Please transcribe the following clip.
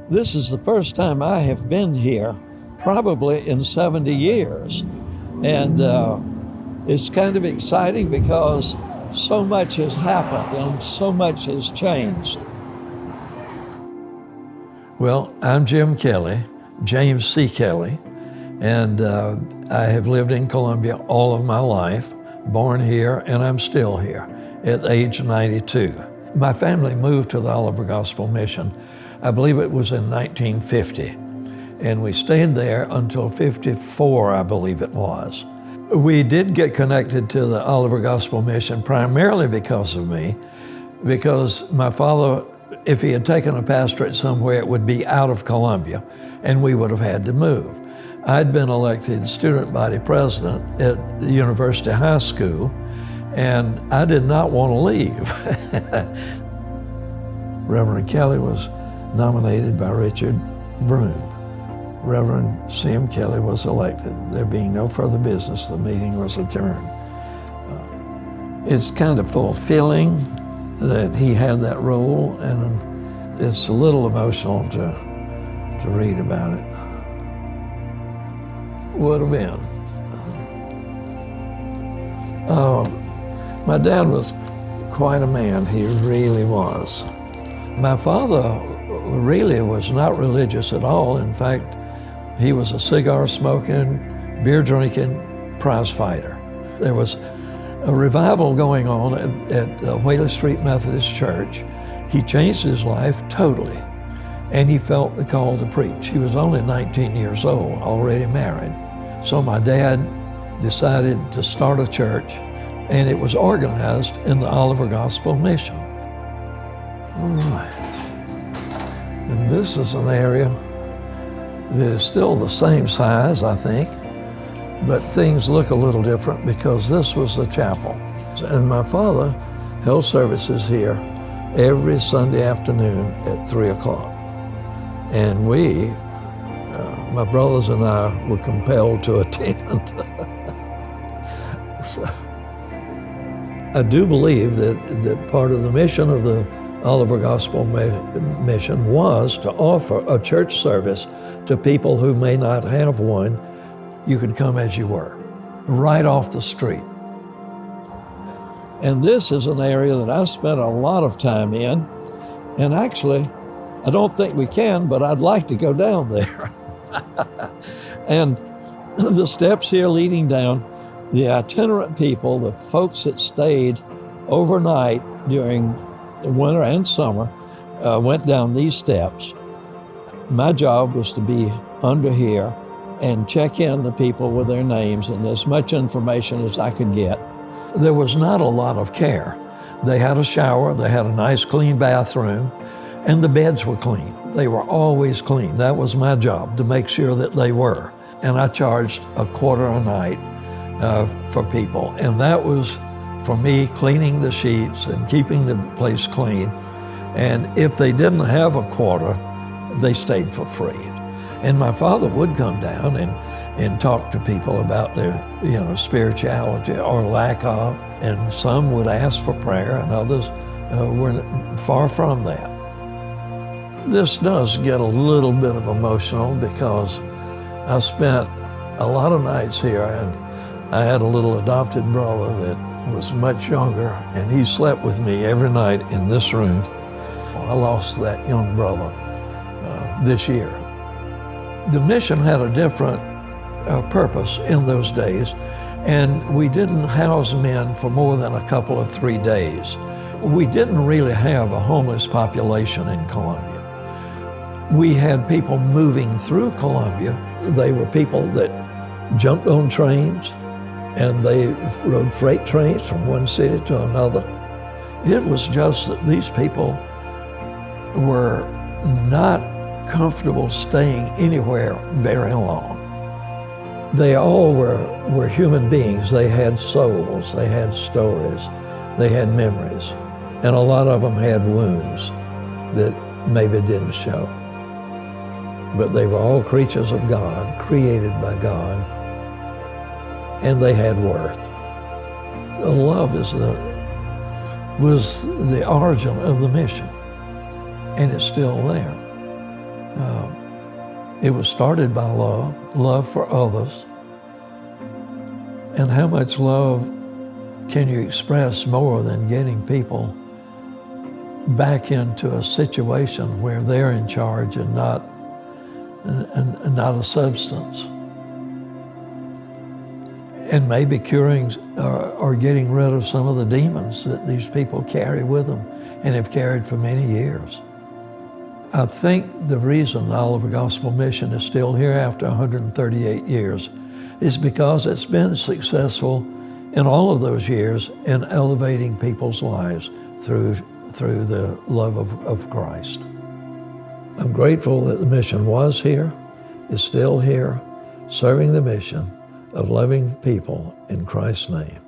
This is the first time I have been here probably in 70 years. And it's kind of exciting because so much has happened and so much has changed. Well, I'm Jim Kelly, James C. Kelly, and I have lived in Columbia all of my life, born here, and I'm still here at age 92. My family moved to the Oliver Gospel Mission, I believe it was in 1950, and we stayed there until 54, I believe it was. We did get connected to the Oliver Gospel Mission primarily because of me, because my father, if he had taken a pastorate somewhere, it would be out of Columbia, and we would have had to move. I'd been elected student body president at the University High School, and I did not want to leave. Reverend Kelly was nominated by Richard Broome. Reverend C.M. Kelly was elected. There being no further business, the meeting was adjourned. It's kind of fulfilling that he had that role, and it's a little emotional to read about it. Would have been. My dad was quite a man, he really was. My father really was not religious at all. In fact, he was a cigar-smoking, beer-drinking prize fighter. There was a revival going on at Whaley Street Methodist Church. He changed his life totally, and he felt the call to preach. He was only 19 years old, already married. So my dad decided to start a church, and it was organized in the Oliver Gospel Mission. All right. And this is an area that is still the same size, I think, but things look a little different because this was the chapel. And my father held services here every Sunday afternoon at 3 o'clock. And we, my brothers and I, were compelled to attend. So, I do believe that part of the mission of the Oliver Gospel Mission was to offer a church service to people who may not have one. You could come as you were, right off the street. And this is an area that I spent a lot of time in, and actually, I don't think we can, but I'd like to go down there. And the steps here leading down, the itinerant people, the folks that stayed overnight during the winter and summer, went down these steps. My job was to be under here and check in the people with their names and as much information as I could get. There was not a lot of care. They had a shower, they had a nice clean bathroom, and the beds were clean. They were always clean. That was my job, to make sure that they were. And I charged $0.25 a night for people. And that was for me cleaning the sheets and keeping the place clean. And if they didn't have $0.25, they stayed for free. And my father would come down and talk to people about their, spirituality or lack of. And some would ask for prayer, and others were far from that. This does get a little bit of emotional because I spent a lot of nights here, and I had a little adopted brother that was much younger, and he slept with me every night in this room. I lost that young brother this year. The mission had a different purpose in those days, and we didn't house men for more than a couple of 3 days. We didn't really have a homeless population in Columbia. We had people moving through Columbia. They were people that jumped on trains, and they rode freight trains from one city to another. It was just that these people were not comfortable staying anywhere very long. They all were human beings. They had souls, they had stories, they had memories, and a lot of them had wounds that maybe didn't show. But they were all creatures of God, created by God, and they had worth. Love was the origin of the mission, and it's still there. It was started by love for others. And how much love can you express more than getting people back into a situation where they're in charge and not a substance? And maybe curing or getting rid of some of the demons that these people carry with them and have carried for many years. I think the reason Oliver Gospel Mission is still here after 138 years is because it's been successful in all of those years in elevating people's lives through the love of Christ. I'm grateful that the mission was here, is still here, serving the mission of loving people in Christ's name.